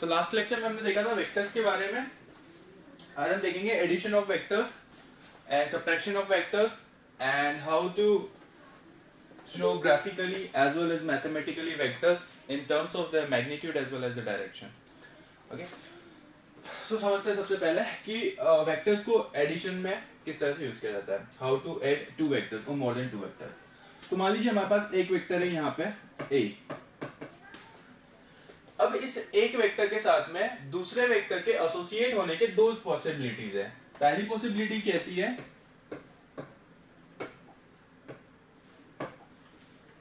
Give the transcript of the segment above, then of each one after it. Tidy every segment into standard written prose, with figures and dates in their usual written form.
तो last lecture में हमने देखा था वेक्टर्स के बारे में। आज हम देखेंगे addition of vectors and subtraction of vectors and how to show graphically as well as mathematically vectors in terms of their magnitude as well as the direction. Okay, so समझते हैं सबसे पहले कि वेक्टर्स को एडिशन में किस तरह से यूज किया जाता है। How to add two vectors और मोर देन टू वेक्टर्स। तो मान लीजिए हमारे पास एक वेक्टर है यहाँ पे a। अब इस एक वेक्टर के साथ में दूसरे वेक्टर के एसोसिएट होने के दो पॉसिबिलिटीज है। पहली पॉसिबिलिटी कहती है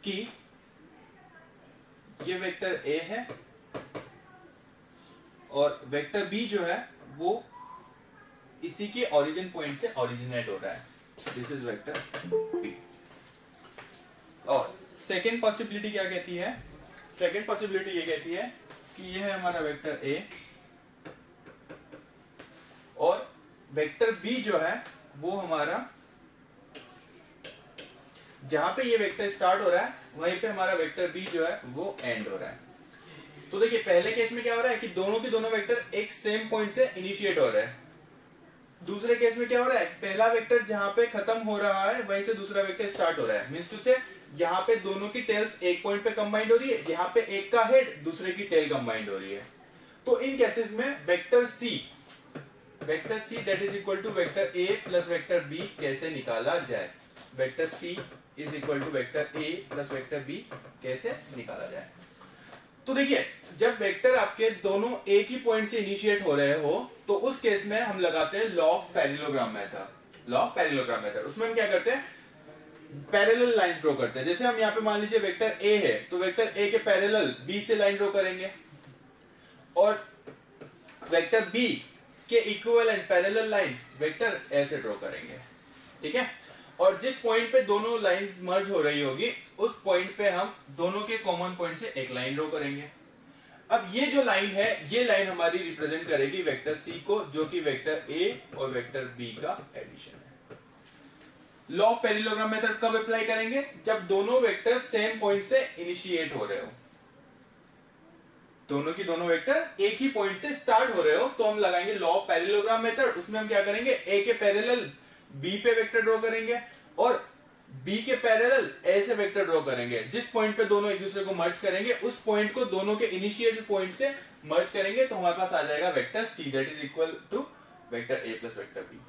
कि ये वेक्टर A है और वेक्टर B जो है वो इसी के ओरिजिन पॉइंट से ओरिजिनेट हो रहा है। This is vector B। और सेकेंड पॉसिबिलिटी क्या कहती है? सेकेंड पॉसिबिलिटी ये कहती है कि ये है हमारा वेक्टर A और वेक्टर B जो है वो हमारा, जहां पे ये वेक्टर स्टार्ट हो रहा है वहीं पे हमारा वेक्टर बी जो है वो एंड हो रहा है। तो देखिए पहले केस में क्या हो रहा है कि दोनों के दोनों वेक्टर एक सेम पॉइंट से इनिशिएट हो रहे हैं। दूसरे केस में क्या हो रहा है, पहला वेक्टर जहां पे खत्म हो रहा है वहीं से दूसरा वेक्टर स्टार्ट हो रहा है। मींस टू से यहाँ पे दोनों की टेल्स एक पॉइंट पे कंबाइंड हो रही है, यहाँ पे एक का हेड दूसरे की टेल कंबाइंड हो रही है। तो इन केसेस में vector C that is equal to vector A plus vector B कैसे निकाला जाए। Vector C is equal to vector A plus vector B कैसे निकाला जाए। तो देखिए जब वेक्टर आपके दोनों एक ही पॉइंट से इनिशिएट हो रहे हो तो उस केस में हम लगाते हैं law of parallelogram method. Law of parallelogram method, उसमें हम क्या करते हैं, पैरेलल लाइंस ड्रॉ करते हैं। जैसे हम यहाँ पे मान लीजिए वेक्टर ए है तो वेक्टर ए के पैरेलल बी से लाइन ड्रॉ करेंगे और वेक्टर बी के equivalent parallel line vector A से ड्रॉ करेंगे। ठीक है, और जिस पॉइंट पे दोनों लाइंस मर्ज हो रही होगी उस पॉइंट पे हम दोनों के कॉमन पॉइंट से एक लाइन ड्रॉ करेंगे। अब ये जो लाइन है ये लाइन हमारी रिप्रेजेंट करेगी वेक्टर सी को, जो कि वेक्टर ए और वेक्टर बी का एडिशन है। लॉ ऑफ पैरेललोग्राम मेथड कब अप्लाई करेंगे? जब दोनों वेक्टर सेम पॉइंट से इनिशिएट हो रहे हो, दोनों की दोनों वेक्टर एक ही पॉइंट से स्टार्ट हो रहे हो तो हम लगाएंगे लॉ ऑफ पैरेललोग्राम मेथड। उसमें हम क्या करेंगे, ए के पैरेलल बी पे वेक्टर ड्रॉ करेंगे और बी के पैरेलल ए से वेक्टर ड्रॉ करेंगे। जिस पॉइंट पे दोनों एक दूसरे को मर्ज करेंगे उस पॉइंट को दोनों के इनिशिएट पॉइंट से मर्ज करेंगे तो हमारे पास आ जाएगा vector C that is equal to vector A plus vector B.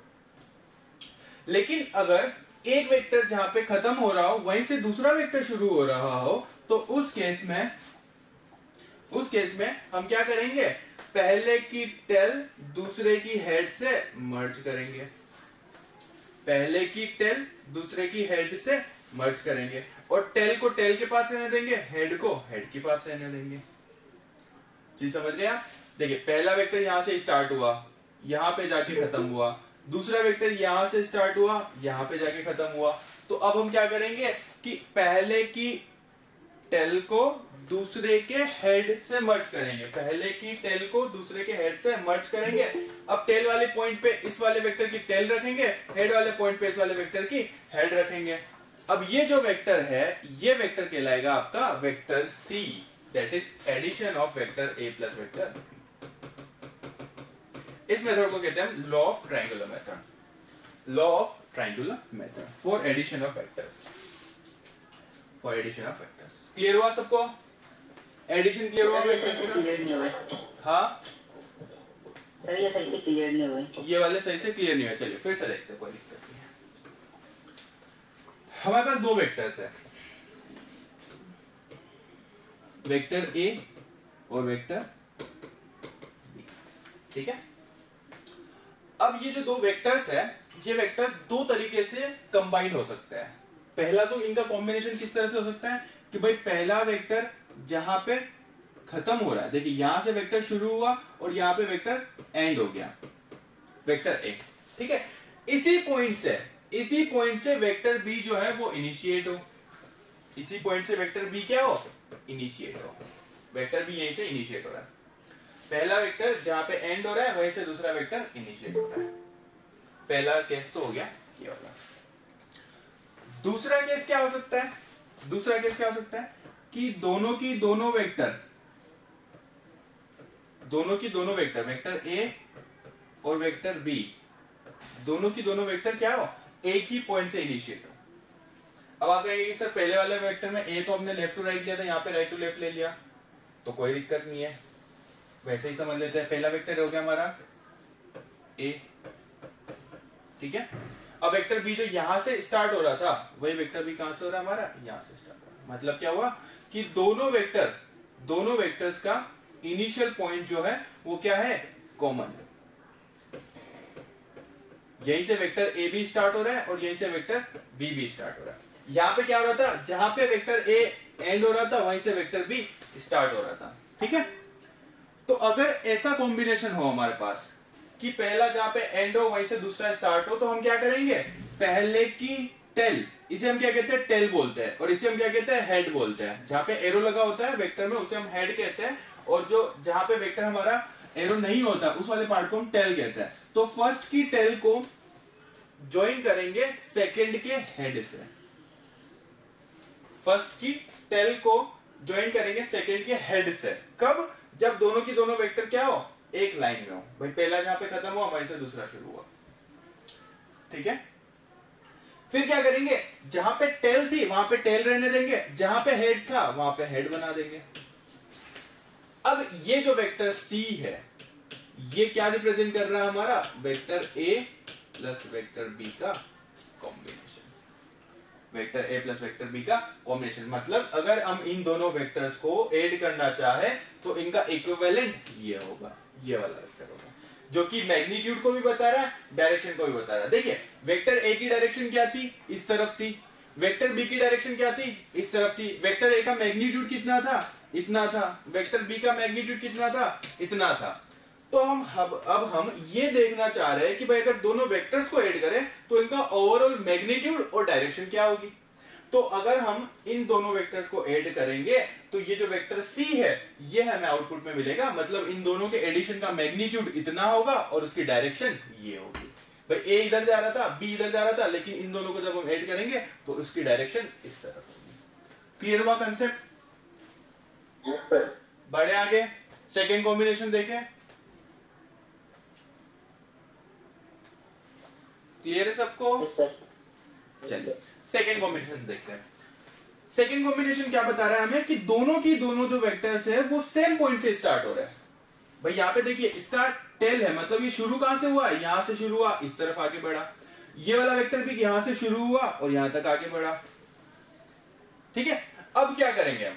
लेकिन अगर एक वेक्टर जहां पे खत्म हो रहा हो वहीं से दूसरा वेक्टर शुरू हो रहा हो तो उस केस में हम क्या करेंगे, पहले की टेल दूसरे की हेड से मर्ज करेंगे। पहले की टेल दूसरे की हेड से मर्ज करेंगे और टेल को टेल के पास रहने देंगे, हेड को हेड के पास रहने देंगे। जी समझ गए आप? देखिए पहला वेक्टर यहां से स्टार्ट हुआ, यहां पे जाके खत्म हुआ, दूसरा वेक्टर यहां से स्टार्ट हुआ, यहां पे जाके खत्म हुआ। तो अब हम क्या करेंगे कि पहले की टेल को दूसरे के हेड से मर्ज करेंगे। पहले की टेल को दूसरे के हेड से मर्ज करेंगे। अब टेल वाले पॉइंट पे इस वाले वेक्टर की टेल रखेंगे, हेड वाले पॉइंट पे इस वाले वेक्टर की हेड रखेंगे। अब ये जो वेक्टर है ये वेक्टर कहलाएगा आपका vector C that is addition of vector A plus vector B. इस मेथड को कहते हैं law of triangular method. Law of triangular method for addition of vectors. For addition of vectors clear हुआ सबको? एडिशन क्लियर हुआ? Clear नहीं हुआ। हाँ सर ये सही से क्लियर नहीं हुआ। ये वाले सही से क्लियर नहीं हुआ। चलिए फिर से देखते हैं, कोई दिक्कत नहीं है। हमारे पास दो वेक्टर्स है, वेक्टर ए और वेक्टर बी। ठीक है, अब ये जो दो वेक्टर्स है ये वेक्टर्स दो तरीके से कंबाइन हो सकते हैं। पहला तो इनका कॉम्बिनेशन किस तरह से हो सकता है कि भाई पहला वेक्टर जहां पे खत्म हो रहा है, देखिए यहां से वेक्टर शुरू हुआ और यहां पे वेक्टर एंड हो गया, वेक्टर ए। ठीक है, इसी पॉइंट से वेक्टर बी जो है वो इनिशिएट हो, इसी पॉइंट से वेक्टर बी क्या हो, इनिशिएट हो। वेक्टर बी यहीं से इनिशिएट हो रहा है। पहला वेक्टर जहां पे एंड हो रहा है वहीं से दूसरा वेक्टर इनिशिएट हो रहा है। पहला केस तो हो गया ये वाला। दूसरा केस क्या हो सकता है? दूसरा केस क्या हो सकता है कि दोनों की दोनों वेक्टर दोनों की दोनों वेक्टर, वेक्टर ए और वेक्टर बी, दोनों की दोनों वेक्टर क्या हो, एक ही पॉइंट से इनिशिएट हो। अब आप कहेंगे कि सर पहले वाले वेक्टर में ए तो हमने लेफ्ट टू राइट लिया था, यहाँ पे राइट टू लेफ्ट ले लिया, तो कोई दिक्कत नहीं है, वैसे ही समझ लेते हैं। पहला वेक्टर हो गया हमारा ए, ठीक है। अब वेक्टर बी जो यहां से स्टार्ट हो रहा था, वही वेक्टर बी कहां से हो रहा है हमारा, यहां से स्टार्ट हो रहा है। मतलब क्या हुआ कि दोनों वेक्टर्स का इनिशियल पॉइंट जो है वो क्या है, कॉमन। यहीं से वेक्टर ए बी स्टार्ट हो रहा है और यहीं से वेक्टर बी भी स्टार्ट हो रहा है। यहां पे क्या हो रहा था, जहां पे वेक्टर ए एंड हो रहा था वहीं से वेक्टर बी स्टार्ट हो रहा था, ठीक है। तो अगर ऐसा कॉम्बिनेशन हो हमारे पास कि पहला जहां पे एंड हो वहीं से दूसरा स्टार्ट हो, तो हम क्या करेंगे, पहले की टेल, इसे हम क्या कहते हैं, टेल बोलते हैं, और इसे हम क्या कहते हैं, हेड बोलते हैं। जहां पे एरो लगा होता है वेक्टर में उसे हम हेड कहते हैं, और जो जहां पे वेक्टर हमारा एरो नहीं होता उस वाले पार्ट को हम टेल कहते हैं। तो फर्स्ट की टेल को ज्वाइन करेंगे सेकंड के हेड से, फर्स्ट की टेल को ज्वाइन करेंगे सेकंड के हेड से। कब, जब दोनों की दोनों वेक्टर क्या हो, एक लाइन में हो। भाई पहला जहां पे खत्म हुआ वहीं से दूसरा शुरू हुआ, ठीक है। फिर क्या करेंगे, जहां पे टेल थी वहां पे टेल रहने देंगे, जहां पे हेड था वहां पे हेड बना देंगे। अब ये जो वेक्टर सी है ये क्या रिप्रेजेंट कर रहा है, हमारा vector A plus vector B का combination, vector A plus vector B का कॉम्बिनेशन। मतलब अगर हम इन दोनों वेक्टर्स को ऐड करना चाहे तो इनका इक्विवेलेंट ये होगा, ये वाला वेक्टर होगा, जो कि मैग्नीट्यूड को भी बता रहा है, डायरेक्शन को भी बता रहा है। देखिए वेक्टर ए की डायरेक्शन क्या थी, इस तरफ थी, वेक्टर बी की डायरेक्शन क्या थी, इस तरफ थी। वेक्टर ए का मैग्नीट्यूड कितना था, इतना था, वेक्टर बी का मैग्नीट्यूड कितना था, इतना था। तो अब हम ये देखना चाह रहे हैं कि भाई अगर दोनों वेक्टर्स को ऐड करें तो इनका ओवरऑल मैग्नीट्यूड और डायरेक्शन क्या होगी। तो अगर हम इन दोनों वेक्टर्स को ऐड करेंगे तो ये जो वेक्टर सी है ये हमें आउटपुट में मिलेगा। मतलब इन दोनों के एडिशन का मैग्नीट्यूड इतना होगा और उसकी डायरेक्शन ये होगी। भाई ए इधर जा रहा था, बी इधर जा रहा था, लेकिन इन दोनों को जब हम ऐड करेंगे तो इसकी डायरेक्शन इस तरफ होगी। क्लियर हुआ कंसेप्ट? Yes sir. बढ़े आगे, सेकेंड कॉम्बिनेशन देखें। क्लियर है सबको? Yes sir. चलिए सेकेंड कॉम्बिनेशन देखते हैं। सेकेंड कॉम्बिनेशन क्या बता रहा है हमें कि दोनों की दोनों जो वेक्टर्स है वो सेम पॉइंट से स्टार्ट हो रहा है। भाई यहाँ पे देखिए इसका टेल है, मतलब ये शुरू कहां से हुआ, यहां से शुरू हुआ, इस तरफ आगे बढ़ा। ये वाला वेक्टर भी यहां से शुरू हुआ और यहां तक आगे बढ़ा, ठीक है। अब क्या करेंगे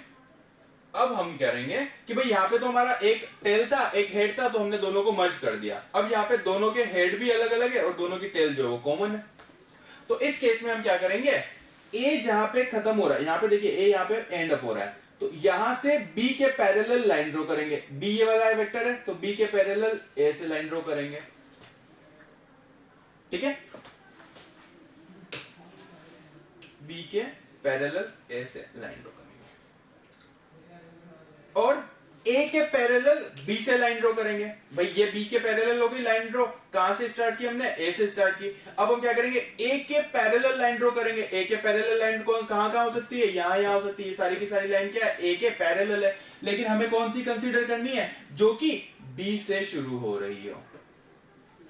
अब हम करेंगे कि भाई यहाँ पे तो हमारा एक टेल था एक हेड था, तो हमने दोनों को मर्ज कर दिया। अब यहाँ पे दोनों के हेड भी अलग अलग है और दोनों की टेल जो है वो कॉमन है। तो इस केस में हम क्या करेंगे, ए जहां पे खत्म हो रहा है, यहाँ पे देखिए ए यहाँ पे एंड अप हो रहा है, तो यहां से बी के पैरेलल लाइन ड्रॉ करेंगे। बी ये वाला वेक्टर है तो बी के पैरेलल ए से लाइन ड्रॉ करेंगे, ठीक है। बी के पैरेलल ए से लाइन ड्रॉ करेंगे और ए के पैरेलल बी से लाइन ड्रॉ करेंगे। भाई ये बी के पैरेलल होगी लाइन ड्रॉ, कहां से स्टार्ट की हमने, ए से स्टार्ट की। अब हम क्या करेंगे, ए के पैरेलल लाइन ड्रॉ करेंगे। ए के पैरेलल लाइन कौन कहां कहां हो सकती है, यहां यहां हो सकती है। सारी की सारी लाइन क्या है, ए के पैरेलल है, लेकिन हमें कौन सी कंसीडर करनी है, जो कि बी से शुरू हो रही हो,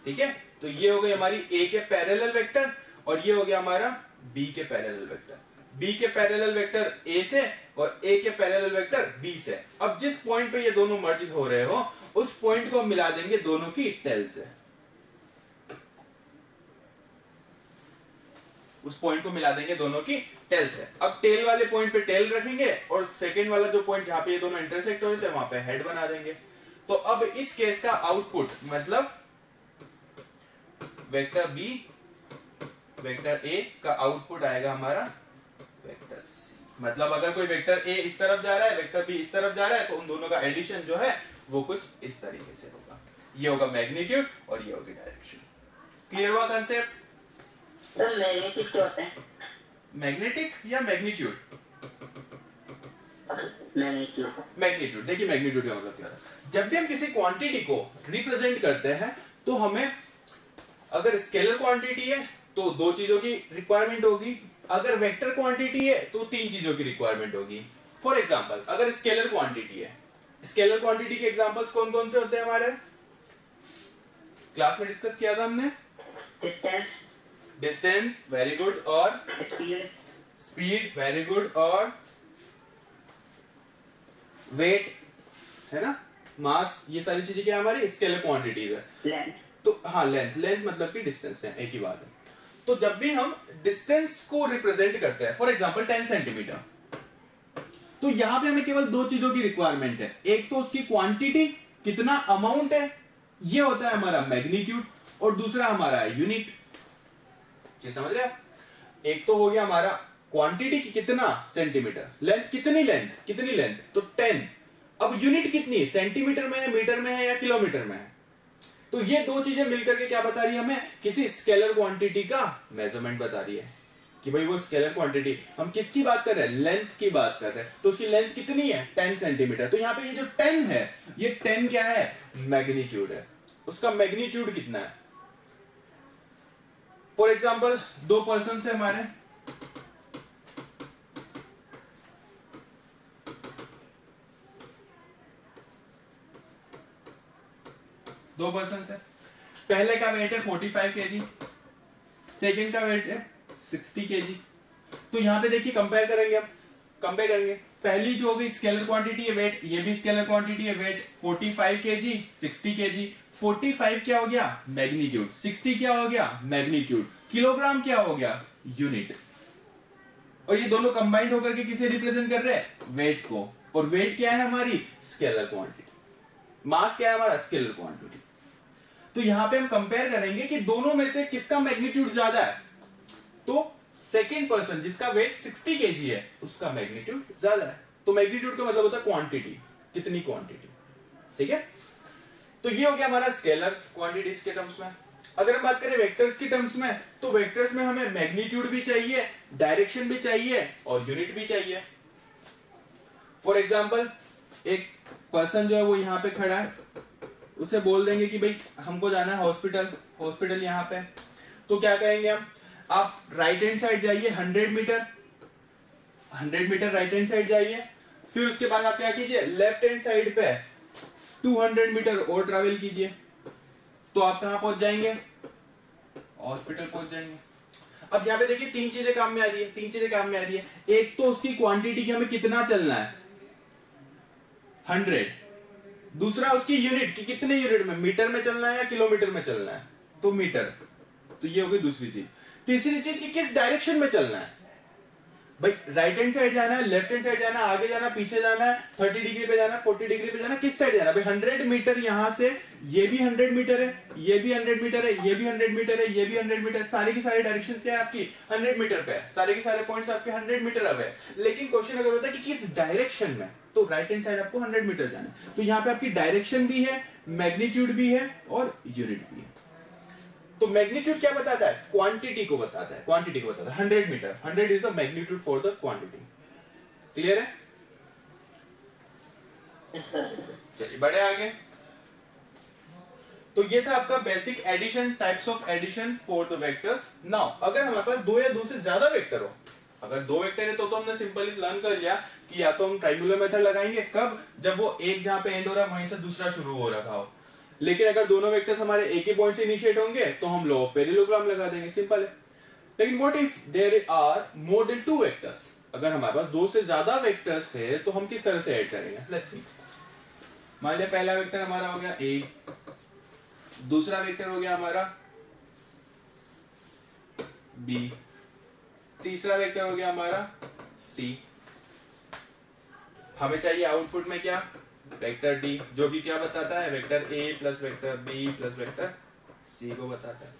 ठीक है। तो ये हो गई हमारी ए के पैरेलल वेक्टर और ये हो गया हमारा बी के पैरेलल वेक्टर। बी के पैरेलल वेक्टर ए से और ए के पैरेलल वेक्टर बी से। अब जिस पॉइंट पे ये दोनों मर्ज हो रहे हो उस पॉइंट को मिला देंगे दोनों की टेल से, उस पॉइंट को मिला देंगे दोनों की टेल से। अब टेल वाले पॉइंट पे टेल रखेंगे और सेकेंड वाला जो पॉइंट जहां पे ये दोनों इंटरसेक्ट हो रहे थे वहां पे हेड बना देंगे। तो अब इस केस का आउटपुट मतलब वेक्टर बी वेक्टर ए का आउटपुट आएगा हमारा वेक्टर सी। मतलब अगर कोई वेक्टर ए इस तरफ जा रहा है, वेक्टर बी इस तरफ जा रहा है, तो उन दोनों का एडिशन जो है वो कुछ इस तरीके से होगा। ये होगा मैग्नीट्यूड और ये होगी डायरेक्शन। क्लियर हुआ कंसेप्ट? सर मैग्नेटिक क्या होता है? मैग्नेटिक या मैग्नीट्यूड? मैग्नीट्यूड। मैग्नीट्यूड, देखिए मैग्नीट्यूड का मतलब क्या है, जब भी हम किसी क्वांटिटी को रिप्रेजेंट करते हैं तो हमें अगर स्केलर क्वांटिटी है तो दो चीजों की रिक्वायरमेंट होगी, अगर वेक्टर क्वांटिटी है तो तीन चीजों की रिक्वायरमेंट होगी। फॉर एग्जांपल अगर स्केलर क्वांटिटी है स्केलर क्वांटिटी के एग्जांपल्स कौन कौन से होते हैं हमारे क्लास में डिस्कस किया था हमने? डिस्टेंस, डिस्टेंस, वेरी गुड, और स्पीड, स्पीड, वेरी गुड, और वेट, है ना, मास, ये सारी चीजें क्या हमारी स्केलर क्वांटिटीज है। लेंथ, तो हाँ, लेंथ, लेंथ मतलब कि डिस्टेंस है, एक ही बात है। तो जब भी हम डिस्टेंस को रिप्रेजेंट करते हैं, फॉर एग्जांपल 10 सेंटीमीटर, तो यहां पे हमें केवल दो चीजों की रिक्वायरमेंट है। एक तो उसकी क्वांटिटी, कितना अमाउंट है, ये होता है हमारा मैग्नीट्यूड, और दूसरा हमारा यूनिट। ये समझ रहे आप? एक तो हो गया हमारा क्वांटिटी की कितना सेंटीमीटर, लेंथ कितनी, लेंथ कितनी, लेंथ तो 10। अब यूनिट कितनी, सेंटीमीटर में है, मीटर में है, या किलोमीटर में है। तो ये दो चीजें मिलकर के क्या बता रही है हमें, किसी स्केलर क्वांटिटी का मेजरमेंट बता रही है कि भाई वो स्केलर क्वांटिटी, हम किसकी बात कर रहे हैं, लेंथ की बात कर रहे हैं। तो उसकी लेंथ कितनी है, 10 सेंटीमीटर। तो यहां पे ये जो 10 है, ये 10 क्या है, मैग्नीट्यूड है। उसका मैग्नीट्यूड कितना है? फॉर एग्जाम्पल 2 पर्सन है हमारे, दो पर्सन है। पहले का वेट है 45 केजी, सेकंड का वेट है 60 केजी। तो यहां पे देखिए कंपेयर करेंगे, हम कंपेयर करेंगे। पहली जो होगी स्केलर क्वांटिटी है वेट, ये भी स्केलर क्वांटिटी है वेट, 45 केजी, 60 केजी। 45 क्या हो गया, मैग्नीट्यूड, 60 क्या हो गया, मैग्नीट्यूड, किलोग्राम क्या हो गया, यूनिट। और ये दोनों कंबाइंड होकर के किसे रिप्रेजेंट कर रहे हैं, वेट को। और वेट क्या है हमारी, स्केलर क्वांटिटी। मास क्या है हमारा, स्केलर क्वांटिटी। तो यहां पे हम कंपेयर करेंगे कि दोनों में से किसका मैग्नीट्यूड ज्यादा है। तो सेकेंड पर्सन जिसका वेट 60 केजी है, उसका मैग्नीट्यूड ज्यादा है। तो मैग्नीट्यूड का मतलब होता है क्वांटिटी, कितनी क्वांटिटी, ठीक है। तो ये हो गया हमारा स्केलर क्वांटिटीज के टर्म्स में। अगर हम बात करें वेक्टर्स की टर्म्स में, तो वेक्टर्स में हमें मैग्नीट्यूड भी चाहिए, डायरेक्शन भी चाहिए, और यूनिट भी चाहिए। फॉर एग्जाम्पल एक पर्सन जो है वो यहां पे खड़ा है, उसे बोल देंगे कि भाई हमको जाना है हॉस्पिटल, हॉस्पिटल यहां पे। तो क्या कहेंगे हम, आप राइट हैंड साइड जाइए 100 metre, 100 meter right hand side जाइए। फिर उसके बाद आप क्या कीजिए, लेफ्ट हैंड साइड पे 200 मीटर और ट्रैवल कीजिए। तो आप कहां पहुंच जाएंगे, हॉस्पिटल पहुंच जाएंगे। अब यहाँ पे देखिए तीन चीजें काम में आ रही है, तीन चीजें काम में आ रही है। एक तो उसकी क्वांटिटी की हमें कितना चलना है, 100। दूसरा उसकी यूनिट की कितने यूनिट में, मीटर में चलना है या किलोमीटर में चलना है, तो मीटर। तो ये हो गई दूसरी चीज। तीसरी चीज की किस डायरेक्शन में चलना है, भाई राइट हैंड साइड जाना है, लेफ्ट हैंड साइड जाना है, आगे जाना, पीछे जाना है, 30 डिग्री पे जाना है, 40 डिग्री पे जाना है, किस साइड जाना है भाई। 100 मीटर यहां से, ये भी 100 मीटर है, ये भी 100 मीटर है, ये भी 100 मीटर है, ये भी 100 मीटर है। सारी की सारी डायरेक्शन क्या है आपकी, 100 मीटर पे है। सारे के सारे पॉइंट्स आपके 100 मीटर अब है। लेकिन क्वेश्चन अगर होता है कि किस डायरेक्शन में, तो राइट हैंड साइड आपको 100 मीटर जाना है। तो यहाँ पे आपकी डायरेक्शन भी है, मैग्नीट्यूड भी है, और यूनिट भी है। तो मैग्नीट्यूड क्या बताता है, क्वांटिटी को बताता है, क्वांटिटी को बताता है। 100 metre, 100 is the magnitude for the quantity. Clear है? Yes sir. चलिए बढ़े आगे। तो ये था आपका basic addition, types of addition for the vectors. Now अगर हमारे पास दो या दो से ज्यादा वेक्टर हो, अगर दो वेक्टर है तो हमने सिंपली लर्न कर लिया कि या तो हम ट्रायंगुलर मेथड लगाएंगे, कब, जब वो एक जहां पे एंड हो रहा है वहीं से दूसरा शुरू हो रखा हो। लेकिन अगर दोनों वेक्टर्स हमारे एक ही पॉइंट से इनिशिएट होंगे तो हम लॉ ऑफ पैरेललोग्राम लगा देंगे, सिंपल है। लेकिन what if there are more than 2 vectors, अगर हमारे पास दो से ज्यादा वेक्टर्स है तो हम किस तरह से ऐड करेंगे, लेट्स सी। मान लिया पहला वेक्टर हमारा हो गया ए, दूसरा वेक्टर हो गया हमारा बी, तीसरा वेक्टर हो गया हमारा सी। हमें चाहिए आउटपुट में क्या, वेक्टर डी, जो कि क्या बताता है, vector A plus vector B plus vector C को बताता है।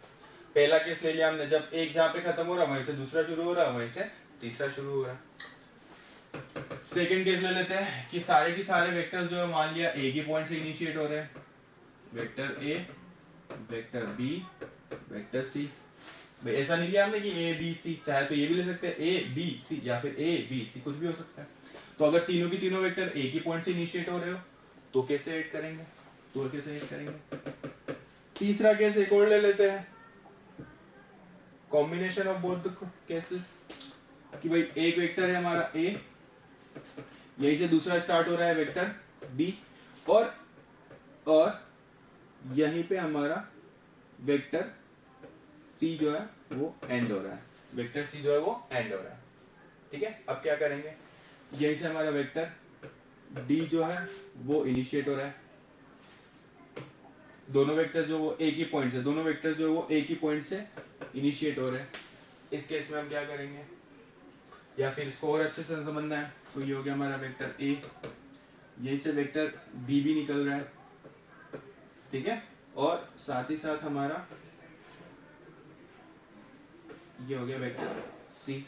पहला केस ले लिया हमने, जब एक जहां पे खत्म हो रहा वहीं से दूसरा शुरू हो रहा, वहीं से तीसरा शुरू हो रहा। सेकंड केस ले लेते हैं कि सारे के सारे वेक्टर्स जो है मान लिया एक ही पॉइंट से इनिशिएट हो रहे हैं, vector A, vector B, vector C. भाई ऐसा नहीं लिया हमने कि ए बी सी, चाहे तो ये भी ले सकते हैं ए बी सी, या फिर ए बी सी, कुछ भी हो सकता है। तो अगर तीनों की तीनों वेक्टर एक ही पॉइंट से इनिशिएट हो रहे हो तो कैसे ऐड करेंगे, तो कैसे ऐड करेंगे। तीसरा केस एक और ले लेते हैं, combination of both the cases, कि भाई एक वेक्टर है हमारा ए, यहीं से दूसरा स्टार्ट हो रहा है वेक्टर बी, और यहीं पे हमारा वेक्टर सी जो है वो एंड हो रहा है, वेक्टर सी जो है वो एंड हो रहा है। ठीक है, अब क्या करेंगे, यहीं से हमारा वेक्टर डी जो है वो इनिशिएट हो रहा है, दोनों वेक्टर जो वो एक ही पॉइंट से, दोनों वेक्टर जो वो एक ही पॉइंट से इनिशिएट हो रहे हैं। इस केस में हम क्या करेंगे, या फिर इसको और अच्छे से समझना है तो ये हो गया हमारा वेक्टर ए, यहीं से वेक्टर बी भी निकल रहा है। ठीक है, और साथ ही साथ हमारा ये हो गया वेक्टर सी,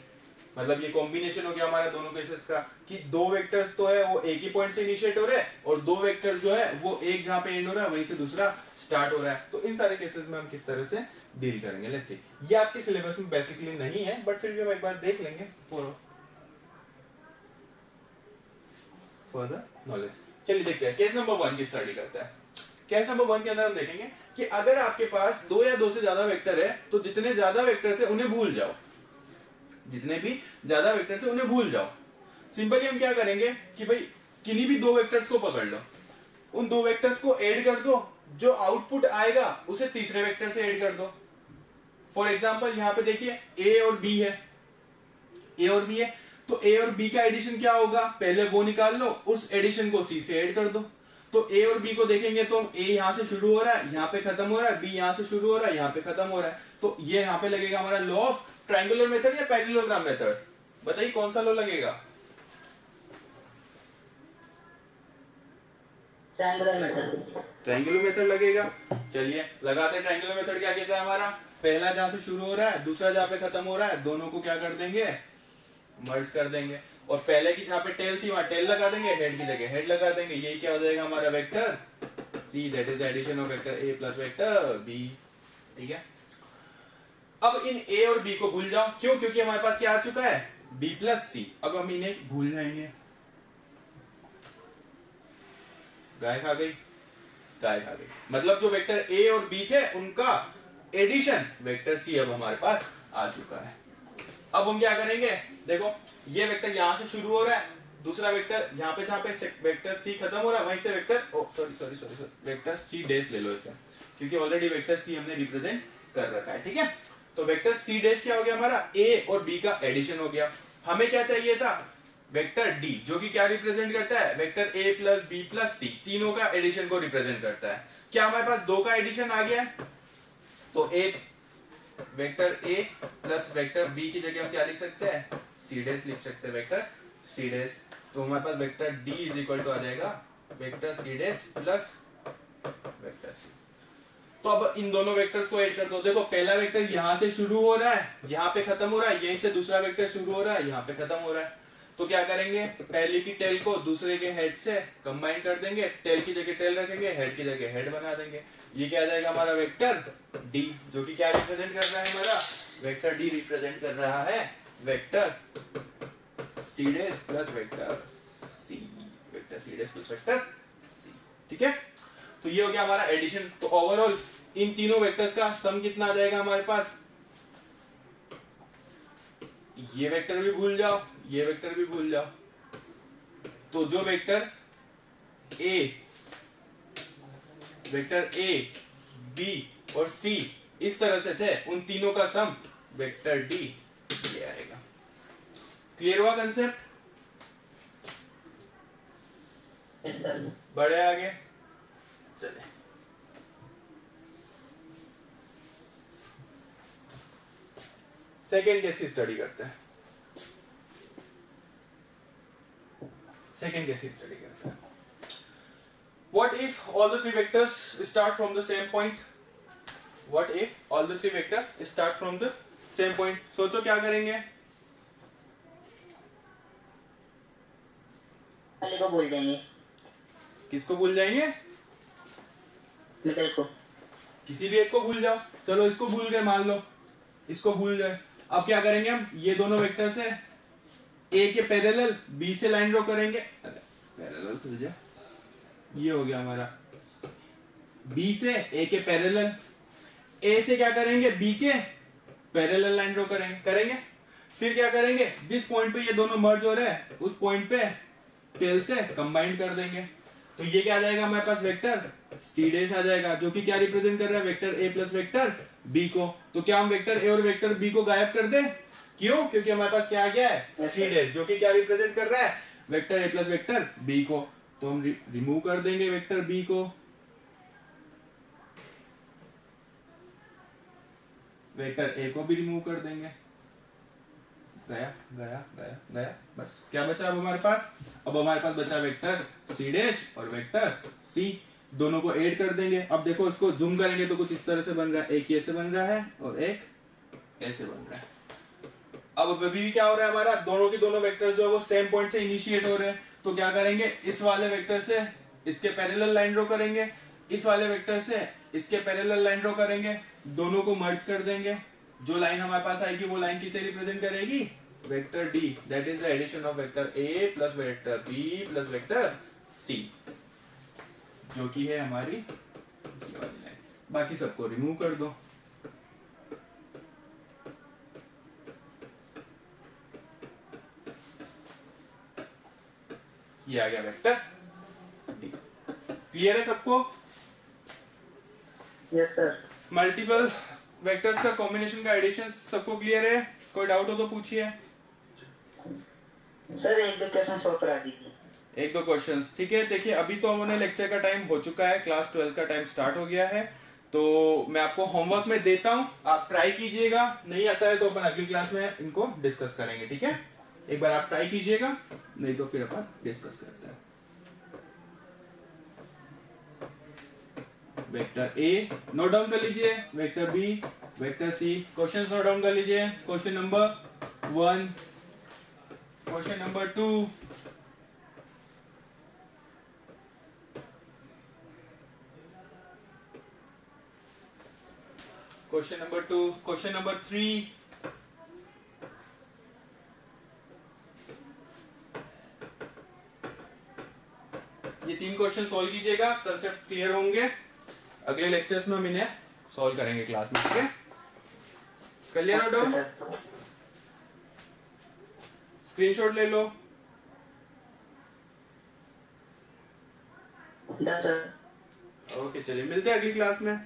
मतलब ये कॉम्बिनेशन हो गया हमारा दोनों केसेस का कि दो वेक्टर्स तो है वो एक ही पॉइंट से इनिशिएट हो रहे हैं और दो वेक्टर जो है वो एक जहां पे एंड हो रहा है वहीं से दूसरा स्टार्ट हो रहा है। तो इन सारे केसेस में हम किस तरह से डील करेंगे, लेट्स सी। ये आपके सिलेबस में बेसिकली नहीं है बट फिर भी हम एक बार देख लेंगे फॉर फर्दर नॉलेज। चलिए देखते हैं केस नंबर 1 की स्टडी करते हैं। केस नंबर 1 के अंदर हम देखेंगे कि अगर आपके पास दो या दो से ज्यादा वेक्टर है तो जितने ज्यादा वेक्टर है उन्हें भूल जाओ, जितने भी ज्यादा वेक्टर्स है उन्हें भूल जाओ। सिंपली हम क्या करेंगे कि भाई किन्हीं भी दो वेक्टर्स को पकड़ लो, उन दो वेक्टर्स को ऐड कर दो, जो आउटपुट आएगा उसे तीसरे वेक्टर से ऐड कर दो। फॉर एग्जांपल यहाँ पे देखिए ए और बी है, ए और बी है तो ए और बी का एडिशन क्या होगा, पहले वो निकाल लो, उस एडिशन को सी से ऐड कर दो। तो ए और बी को देखेंगे तो ए यहां से शुरू हो रहा है यहाँ पे खत्म हो रहा है, बी यहां से शुरू हो रहा है यहाँ पे खत्म हो रहा है, तो ये यहाँ पे लगेगा हमारा लॉ ऑफ ट्रायंगुलर मेथड या पैरेललोग्राम मेथड, बताइए कौन सा लॉ लगेगा। ट्रायंगुलर मेथड, ट्रायंगुलर मेथड लगेगा। चलिए लगाते हैं, ट्रायंगुलर मेथड क्या कहता है हमारा, पहला जहां से शुरू हो रहा है दूसरा जहां पे खत्म हो रहा है, दोनों को क्या कर देंगे, मर्ज कर देंगे, और पहले की जहां पे टेल थी वहां टेल लगा देंगे, हेड की जगह हेड लगा देंगे, यही क्या हो जाएगा हमारा vector C, that is the addition of vector A plus vector B. ठीक है, अब इन ए और बी को भूल जाओ, क्यों, क्योंकि हमारे पास क्या आ चुका है बी प्लस सी, अब हम इन्हें भूल जाएंगे। गाय खा गई, गाय खा गई, मतलब जो वेक्टर ए और बी थे उनका एडिशन वेक्टर सी अब हमारे पास आ चुका है। अब हम क्या करेंगे, देखो ये वेक्टर यहां से शुरू हो रहा है, दूसरा वेक्टर यहाँ पे जहां पे वेक्टर सी खत्म हो रहा है वहीं से vector sorry vector C dash ले लो इसे, क्योंकि ऑलरेडी वेक्टर सी हमने रिप्रेजेंट कर रखा है। ठीक है, तो वेक्टर सी डैश क्या हो गया हमारा, ए और बी का एडिशन हो गया। हमें क्या चाहिए था, वेक्टर डी, जो कि क्या रिप्रेजेंट करता है, vector A plus B plus C, तीनों का एडिशन को रिप्रेजेंट करता है। क्या हमारे पास दो का एडिशन आ गया है, तो एक vector A plus vector B की जगह हम क्या लिख सकते हैं, सी डैश लिख सकते हैं, वेक्टर सी डैश। तो हमारे पास vector D is equal to आ जाएगा vector C dash plus vector C. तो अब इन दोनों वेक्टर्स को ऐड कर दो, देखो पहला वेक्टर यहां से शुरू हो रहा है यहाँ पे खत्म हो रहा है, यहीं से दूसरा वेक्टर शुरू हो रहा है यहाँ पे खत्म हो रहा है, तो क्या करेंगे, पहले की टेल को दूसरे के हेड से कंबाइन कर देंगे, टेल की जगह टेल रखेंगे, हेड की जगह हेड बना देंगे, ये क्या आ जाएगा हमारा वेक्टर डी, जो कि क्या रिप्रेजेंट कर रहा है हमारा, वेक्टर डी रिप्रेजेंट कर रहा है vector C dash plus vector C, vector C dash plus vector C. ठीक है, तो ये हो गया हमारा एडिशन। तो ओवरऑल इन तीनों वेक्टर्स का सम कितना आ जाएगा हमारे पास, ये वेक्टर भी भूल जाओ, ये वेक्टर भी भूल जाओ, तो जो वेक्टर ए बी और सी इस तरह से थे उन तीनों का सम वेक्टर डी ये आएगा। क्लियर हुआ कंसेप्ट, यस सर, बढ़े आगे, चले सेकेंड केस की स्टडी करते हैं। सेकेंड केस की स्टडी करते हैं। What if all the three vectors start from the same point? What if all the three vectors start from the same point? सोचो क्या करेंगे, पहले को भूल जाएंगे, किसको भूल जाएंगे, मिडिल को, किसी भी एक को भूल जाओ, चलो इसको भूल गए, मान लो इसको भूल गए, अब क्या करेंगे हम, ये दोनों वेक्टर से ए के पैरेलल बी से लाइन ड्रॉ करेंगे, पैरेलल तो जा, ये हो गया हमारा बी से ए के पैरेलल, ए से क्या करेंगे बी के पैरेलल लाइन ड्रॉ करेंगे, फिर क्या करेंगे, जिस पॉइंट पे ये दोनों मर्ज हो रहे हैं उस पॉइंट पे टेल से कंबाइन कर देंगे, तो ये क्या आ जाएगा हमारे पास वेक्टर सी डैश आ जाएगा, जो कि क्या रिप्रेजेंट कर रहा है vector A plus vector B को। तो क्या हम वेक्टर ए और वेक्टर बी को गायब कर दें? क्यों? क्योंकि हमारे पास क्या आ गया है सी डैश, जो कि क्या रिप्रेजेंट कर रहा है vector A plus vector B को। तो हम रिमूव कर देंगे वेक्टर बी को, वेक्टर ए को भी रिमूव कर देंगे। गया गया गया गया, बस क्या बचा अब हमारे पास? अब हमारे पास बचा वेक्टर सी डैश और वेक्टर सी, दोनों को ऐड कर देंगे। अब देखो इसको जूम करेंगे तो कुछ इस तरह से बन रहा है, एक ऐसे बन रहा है और एक ऐसे बन रहा है। अब अभी भी क्या हो रहा है हमारा, दोनों के दोनों वेक्टर जो है वो सेम पॉइंट से इनिशिएट हो रहे हैं। तो क्या करेंगे, इस वाले वेक्टर से इसके पैरेलल लाइन ड्रॉ करेंगे, इस वाले वेक्टर से इसके पैरेलल लाइन ड्रॉ करेंगे, दोनों को मर्ज कर देंगे। जो लाइन हमारे पास आएगी वो लाइन किसे रिप्रेजेंट करेगी? Vector D, that is the addition of vector A plus vector B plus vector C, जो की है हमारी ये वाली लाइन। बाकी सबको रिमूव कर दो। ये आ गया वेक्टर डी। क्लियर है सबको? Yes sir. मल्टीपल वेक्टर्स का कॉम्बिनेशन का एडिशन सबको क्लियर है? कोई डाउट हो तो पूछिए। सर एक दो क्वेश्चन सॉल्व करा दीजिए। एक दो क्वेश्चंस, ठीक है। देखिए अभी तो हमने लेक्चर का टाइम हो चुका है, क्लास 12 का टाइम स्टार्ट हो गया है। तो मैं आपको होमवर्क में देता हूं, आप ट्राई कीजिएगा। नहीं आता है तो अपन अगली क्लास में इनको डिस्कस करेंगे, ठीक है। एक बार आप ट्राई कीजिएगा, नहीं तो फिर अपन डिस्कस करते हैं। वेक्टर ए नोट डाउन कर लीजिए, vector B, vector C. Questions note down कर लीजिए। Question number 1, question number 2, question number 2, question number 3, ये 3 क्वेश्चन सॉल्व कीजिएगा, कंसेप्ट क्लियर होंगे। अगले लेक्चर्स में हम इन्हें सॉल्व करेंगे क्लास में, ठीक है। कर लिया नोट डाउन? स्क्रीनशॉट ले लो। सर ओके चलिए, मिलते हैं अगली क्लास में।